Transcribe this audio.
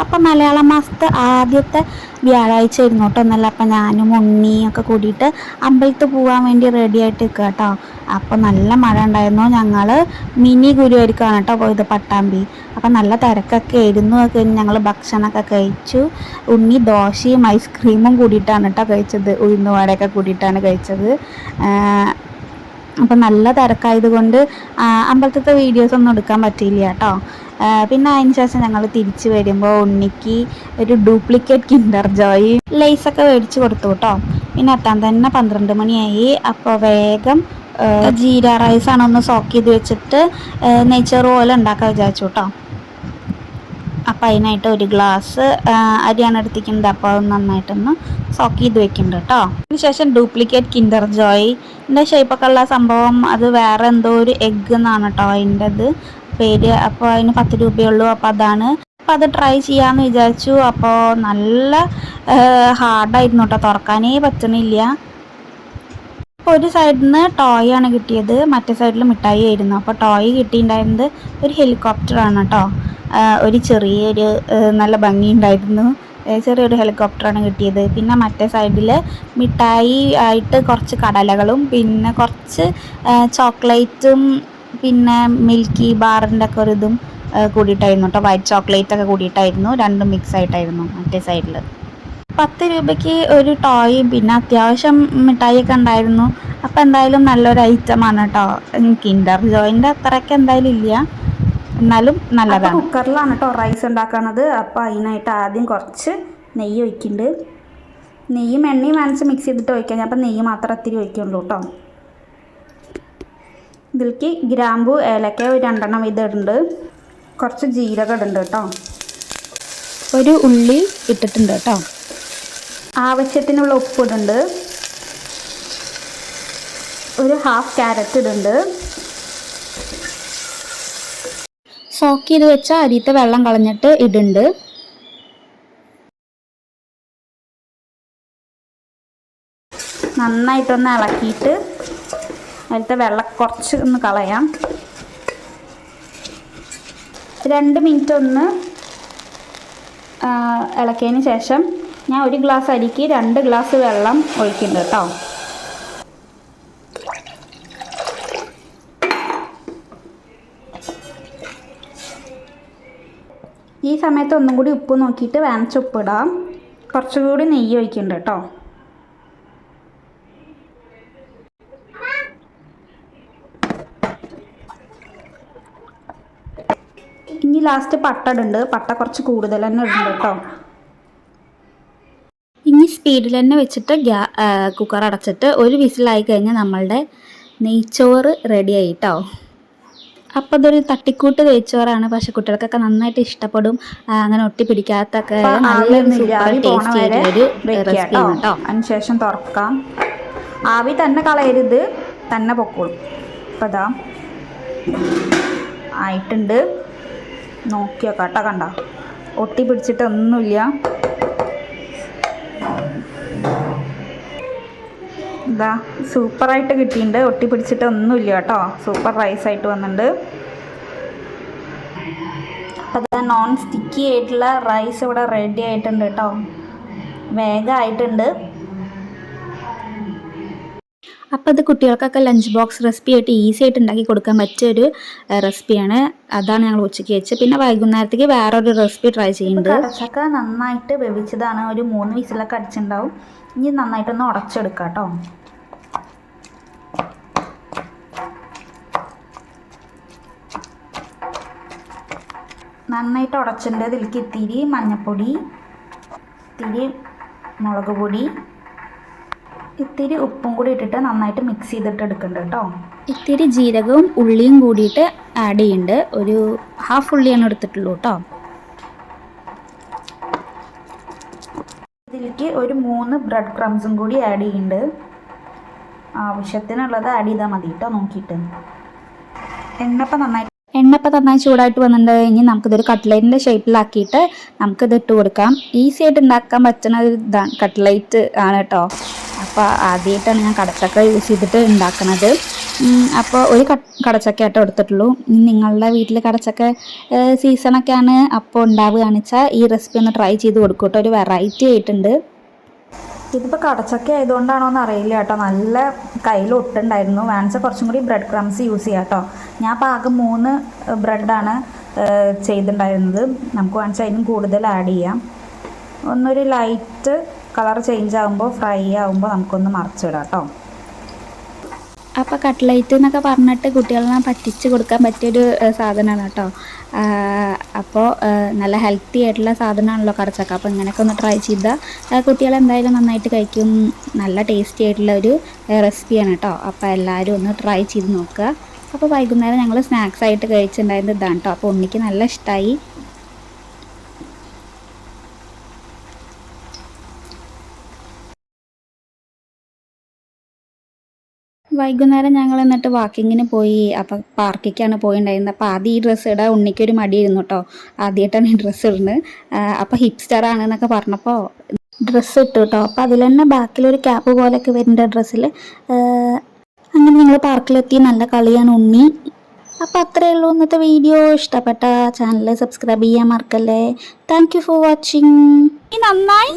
അപ്പം മലയാള മാസത്തെ ആദ്യത്തെ വ്യാഴാഴ്ച ആയിരുന്നു കേട്ടോ എന്നല്ല. അപ്പം ഞാനും ഉണ്ണിയൊക്കെ കൂടിയിട്ട് അമ്പലത്തിൽ പോകാൻ വേണ്ടി റെഡി ആയിട്ട് നിൽക്കുക കേട്ടോ. അപ്പം നല്ല മഴ ഉണ്ടായിരുന്നു. ഞങ്ങൾ മിനി ഗുരുവായൂർക്കാണ് കേട്ടോ പോയത്, പട്ടാമ്പി. അപ്പം നല്ല തിരക്കൊക്കെ ആയിരുന്നു. ഞങ്ങൾ ഭക്ഷണമൊക്കെ കഴിച്ചു. ഉണ്ണി ദോശയും ഐസ്ക്രീമും കൂടിയിട്ടാണ് കേട്ടോ കഴിച്ചത്, ഉഴുന്നുവടയൊക്കെ കൂടിയിട്ടാണ് കഴിച്ചത്. അപ്പം നല്ല തിരക്കായതുകൊണ്ട് അമ്പലത്തിലത്തെ വീഡിയോസ് ഒന്നും എടുക്കാൻ പറ്റിയില്ല കേട്ടോ. പിന്നെ അതിന് ശേഷം ഞങ്ങൾ തിരിച്ച് വരുമ്പോൾ ഉണ്ണിക്ക് ഒരു ഡ്യൂപ്ലിക്കേറ്റ് കിൻഡർ ജോയ് ലേസൊക്കെ മേടിച്ച് കൊടുത്തു കേട്ടോ. പിന്നെ എത്താൻ തന്നെ 12 മണിയായി. അപ്പോൾ വേഗം ജീര റൈസാണ് ഒന്ന് സോക്ക് ചെയ്ത് വെച്ചിട്ട് നെയ്ച്ചോറ് പോലെ ഉണ്ടാക്കാൻ വിചാരിച്ചു കേട്ടോ. അപ്പം അതിനായിട്ട് ഒരു ഗ്ലാസ് അരിയാണ് എടുത്തിരിക്കുന്നത്. അപ്പോൾ അത് നന്നായിട്ടൊന്ന് സോക്ക് ചെയ്ത് വെക്കുന്നുണ്ട് കേട്ടോ. അതിനുശേഷം ഡ്യൂപ്ലിക്കേറ്റ് കിൻഡർ ജോയിൻ്റെ ഷേപ്പൊക്കെ ഉള്ള സംഭവം, അത് വേറെ എന്തോ ഒരു എഗ്ഗ് എന്നാണ് കേട്ടോ അതിൻ്റെത് പേര്. അപ്പോൾ അതിന് 10 രൂപയുള്ളൂ. അപ്പോൾ അതാണ്. അപ്പോൾ അത് ട്രൈ ചെയ്യാമെന്ന് വിചാരിച്ചു. അപ്പോൾ നല്ല ഹാർഡായിരുന്നു കേട്ടോ, തുറക്കാനേ പറ്റണില്ല. അപ്പോൾ ഒരു സൈഡിൽ നിന്ന് ടോയ് ആണ് കിട്ടിയത്, മറ്റേ സൈഡിൽ മിഠായി ആയിരുന്നു. അപ്പോൾ ടോയ് കിട്ടിയിട്ടുണ്ടായിരുന്നത് ഒരു ഹെലികോപ്റ്ററാണ് കേട്ടോ. ഒരു ചെറിയൊരു നല്ല ഭംഗിയുണ്ടായിരുന്നു, ചെറിയൊരു ഹെലികോപ്റ്ററാണ് കിട്ടിയത്. പിന്നെ മറ്റേ സൈഡിൽ മിഠായി ആയിട്ട് കുറച്ച് കടലകളും പിന്നെ കുറച്ച് ചോക്ലേറ്റും പിന്നെ മിൽക്കി ബാറിൻ്റെ ഒക്കെ ഒരു ഇതും കൂടിയിട്ടായിരുന്നു കേട്ടോ. വൈറ്റ് ചോക്ലേറ്റ് ഒക്കെ കൂടിയിട്ടായിരുന്നു, രണ്ടും മിക്സ് ആയിട്ടായിരുന്നു മറ്റേ സൈഡിൽ. 10 രൂപയ്ക്ക് ഒരു ടോയും പിന്നെ അത്യാവശ്യം മിഠായിയൊക്കെ ഉണ്ടായിരുന്നു. അപ്പോൾ എന്തായാലും നല്ലൊരു ഐറ്റമാണ് കേട്ടോ. കിൻഡർ ജോയിൻ്റെ അത്രയ്ക്ക് എന്തായാലും ഇല്ല, എന്നാലും നല്ലതാണ്. കുക്കറിലാണ് കേട്ടോ റൈസ് ഉണ്ടാക്കുന്നത്. അപ്പോൾ അതിനായിട്ട് ആദ്യം കുറച്ച് നെയ്യ് ഒഴിക്കുന്നുണ്ട്. നെയ്യും എണ്ണയും വാങ്ങിച്ച് മിക്സ് ചെയ്തിട്ട് ഒഴിക്കാം. അപ്പോൾ നെയ്യ് മാത്രം ഇത്തിരി ഒഴിക്കുള്ളൂ കേട്ടോ. ഇതിലേക്ക് ഗ്രാമ്പു ഏലക്ക ഒരു 2 എണ്ണം ഇടുന്നുണ്ട്. കുറച്ച് ജീരകം ഇടുന്നുണ്ട് കേട്ടോ. ഒരു ഉള്ളി ഇട്ടിട്ടുണ്ട് കേട്ടോ. ആവശ്യത്തിനുള്ള ഉപ്പ് ഇടുന്നുണ്ട്. ഒരു ഹാഫ് ക്യാരറ്റ് ഇടുന്നുണ്ട്. സോക്ക് ചെയ്ത് വെച്ച അരിയത്തെ വെള്ളം കളഞ്ഞിട്ട് ഇടുന്നുണ്ട്. നന്നായിട്ടൊന്ന് ഇളക്കിയിട്ട് അതിലത്തെ വെള്ളം കുറച്ച് ഒന്ന് കളയാം. 2 മിനിറ്റ് ഒന്ന് ഇളക്കിയതിന് ശേഷം ഞാൻ 1 ഗ്ലാസ് അരിക്ക് 2 ഗ്ലാസ് വെള്ളം ഒഴിക്കുന്നുണ്ട് കേട്ടോ. ഈ സമയത്ത് ഒന്നും കൂടി ഉപ്പ് നോക്കിയിട്ട് വേണിച്ച് ഉപ്പിടാം. കുറച്ചുകൂടി നെയ്യ് ഒഴിക്കുന്നുണ്ട് കേട്ടോ. ഇനി ലാസ്റ്റ് പട്ട ഇടുന്നുണ്ട്. പട്ട കുറച്ച് കൂടുതൽ തന്നെ ഇടുന്നുണ്ട് കേട്ടോ. ഇനി സ്പീഡിൽ തന്നെ വെച്ചിട്ട് കുക്കർ അടച്ചിട്ട് ഒരു വിസിലായി കഴിഞ്ഞാൽ നമ്മളുടെ നെയ്ച്ചോറ് റെഡിയായി കേട്ടോ. അപ്പോൾ ഇതൊരു തട്ടിക്കൂട്ട് നെയ്ച്ചോറാണ്, പക്ഷെ കുട്ടികൾക്കൊക്കെ നന്നായിട്ട് ഇഷ്ടപ്പെടും. അങ്ങനെ ഒട്ടിപ്പിടിക്കാത്തൊക്കെ നല്ലൊരു സൂപ്പർ ടേസ്റ്റി ആയിട്ടുള്ളൊരു റെസിപ്പിയാണ് കേട്ടോ. അതിനുശേഷം തുറക്കാം. ആവി തന്നെ കളയരുത്, തന്നെ പൊക്കോളും. അപ്പോൾ ഇതാ ആയിട്ടുണ്ട്. നോക്കിയോ കേട്ടോ, കണ്ട ഒട്ടിപ്പിടിച്ചിട്ടൊന്നുമില്ല. ഇതാ സൂപ്പറായിട്ട് കിട്ടിയിട്ടുണ്ട്, ഒട്ടിപ്പിടിച്ചിട്ടൊന്നുമില്ല കേട്ടോ. സൂപ്പർ റൈസായിട്ട് വന്നിട്ടുണ്ട്. അപ്പോൾ അത് നോൺ സ്റ്റിക്കി ആയിട്ടുള്ള റൈസ് ഇവിടെ റെഡി ആയിട്ടുണ്ട് കേട്ടോ. വേഗമായിട്ടുണ്ട്. അപ്പോൾ ഇത് കുട്ടികൾക്കൊക്കെ ലഞ്ച് ബോക്സ് റെസിപ്പി ആയിട്ട് ഈസി ആയിട്ട് ഉണ്ടാക്കി കൊടുക്കാൻ പറ്റിയൊരു റെസിപ്പിയാണ്. അതാണ് ഞങ്ങൾ ഉച്ചയ്ക്ക് വെച്ച്. പിന്നെ വൈകുന്നേരത്തേക്ക് വേറൊരു റെസിപ്പി ട്രൈ ചെയ്യുന്നുണ്ട്. കടച്ചക്ക നന്നായിട്ട് വേവിച്ചതാണ്, ഒരു 3 വിസിലൊക്കെ അടിച്ചിട്ടുണ്ടാവും. ഇനി നന്നായിട്ടൊന്ന് ഉടച്ചെടുക്കാം കേട്ടോ. നന്നായിട്ട് ഉടച്ചിട്ടുണ്ട്. ഇതിലേക്ക് ഇത്തിരി മഞ്ഞൾപ്പൊടി, ഇത്തിരി മുളക് പൊടി, ഇത്തിരി ഉപ്പും കൂടി ഇട്ടിട്ട് നന്നായിട്ട് മിക്സ് ചെയ്തിട്ട് എടുക്കുന്നുണ്ട് കേട്ടോ. ഇത്തിരി ജീരകവും ഉള്ളിയും കൂടിയിട്ട് ആഡ് ചെയ്യുന്നുണ്ട്. ഒരു ഹാഫ് ഉള്ളിയാണ് എടുത്തിട്ടുള്ളൂ കേട്ടോ. ഇതിലേക്ക് ഒരു 3 ബ്രെഡ് ക്രംസും കൂടി ആഡ് ചെയ്യുന്നുണ്ട്. ആവശ്യത്തിനുള്ളത് ആഡ് ചെയ്താൽ മതി കേട്ടോ നോക്കിയിട്ട്. എണ്ണപ്പം നന്നായി ചൂടായിട്ട് വന്നിട്ടുണ്ട്. ഇനി നമുക്കിതൊരു കട്ട്ലേറ്റിൻ്റെ ഷേപ്പിലാക്കിയിട്ട് നമുക്കിത് ഇട്ട് കൊടുക്കാം. ഈസി ആയിട്ട് ഉണ്ടാക്കാൻ പറ്റുന്ന ഒരു ഇതാണ്, കട്ട്ലേറ്റ് ആണ് കേട്ടോ. അപ്പോൾ ആദ്യമായിട്ടാണ് ഞാൻ കടച്ചക്ക യൂസ് ചെയ്തിട്ട് ഉണ്ടാക്കുന്നത്. അപ്പോൾ ഒരു കടച്ചക്കയാട്ടോ എടുത്തിട്ടുള്ളൂ. നിങ്ങളുടെ വീട്ടിൽ കടച്ചക്ക സീസണൊക്കെയാണ് അപ്പോൾ ഉണ്ടാവുകയാണെന്ന് വെച്ചാൽ ഈ റെസിപ്പി ഒന്ന് ട്രൈ ചെയ്ത് കൊടുക്കും കേട്ടോ. ഒരു വെറൈറ്റി ആയിട്ടുണ്ട്. ഇതിപ്പോൾ കടച്ചക്ക ആയതുകൊണ്ടാണോ എന്ന് അറിയില്ല കേട്ടോ, നല്ല കയ്യിൽ ഒട്ടുണ്ടായിരുന്നു. വേണമെച്ചാൽ കുറച്ചും കൂടി ബ്രെഡ് ക്രംസ് യൂസ് ചെയ്യാം കേട്ടോ. ഞാൻ ഇപ്പോൾ ആകെ 3 ബ്രെഡാണ് ചെയ്തിട്ടുണ്ടായിരുന്നത്. നമുക്ക് വേണമെച്ചാൽ അതിനും കൂടുതൽ ആഡ് ചെയ്യാം. ഒന്നൊരു ലൈറ്റ് കളർ ചേഞ്ച് ആകുമ്പോൾ, ഫ്രൈ ആകുമ്പോൾ നമുക്കൊന്ന് മറിച്ചിടാം കേട്ടോ. അപ്പോൾ കട്ട്ലൈറ്റ് എന്നൊക്കെ പറഞ്ഞിട്ട് കുട്ടികളെ പറ്റിച്ച് കൊടുക്കാൻ പറ്റിയൊരു സാധനമാണ് കേട്ടോ. അപ്പോൾ നല്ല ഹെൽത്തി ആയിട്ടുള്ള സാധനമാണല്ലോ കടച്ചക്ക. അപ്പോൾ ഇങ്ങനെയൊക്കെ ഒന്ന് ട്രൈ ചെയ്താൽ കുട്ടികൾ എന്തായാലും നന്നായിട്ട് കഴിക്കും. നല്ല ടേസ്റ്റി ആയിട്ടുള്ള ഒരു റെസിപ്പിയാണ് കേട്ടോ. അപ്പോൾ എല്ലാവരും ഒന്ന് ട്രൈ ചെയ്ത് നോക്കുക. അപ്പോൾ വൈകുന്നേരം ഞങ്ങൾ സ്നാക്സ് ആയിട്ട് കഴിച്ചിട്ടുണ്ടായിരുന്നത് ഇതാണ് കേട്ടോ. അപ്പോൾ ഉണ്ണിക്ക് നല്ല ഇഷ്ടമായി. വൈകുന്നേരം ഞങ്ങൾ എന്നിട്ട് വാക്കിങ്ങിന് പോയി. അപ്പം പാർക്കിലേക്കാണ് പോയിട്ടുണ്ടായിരുന്നത്. അപ്പോൾ ആദ്യം ഈ ഡ്രസ്സ് ഇടാൻ ഉണ്ണിക്കൊരു മടിയായിരുന്നു കേട്ടോ. ആദ്യമായിട്ടാണ് ഈ ഡ്രസ്സ് ഇടുന്നത്. അപ്പോൾ ഹിപ്സ്റ്റർ ആണെന്നൊക്കെ പറഞ്ഞപ്പോൾ ഡ്രസ്സ് ഇട്ടു കേട്ടോ. അപ്പോൾ അതിൽ തന്നെ ബാക്കിലൊരു ക്യാപ്പ് പോലെയൊക്കെ വരുന്നുണ്ട് ഡ്രസ്സിൽ. അങ്ങനെ ഞങ്ങൾ പാർക്കിലെത്തി. നല്ല കളിയാണ് ഉണ്ണി. അപ്പോൾ അത്രയേ ഉള്ളൂ ഇന്നത്തെ വീഡിയോ. ഇഷ്ടപ്പെട്ട ചാനൽ സബ്സ്ക്രൈബ് ചെയ്യാൻ മറക്കല്ലേ. Thank you for watching. നന്നായി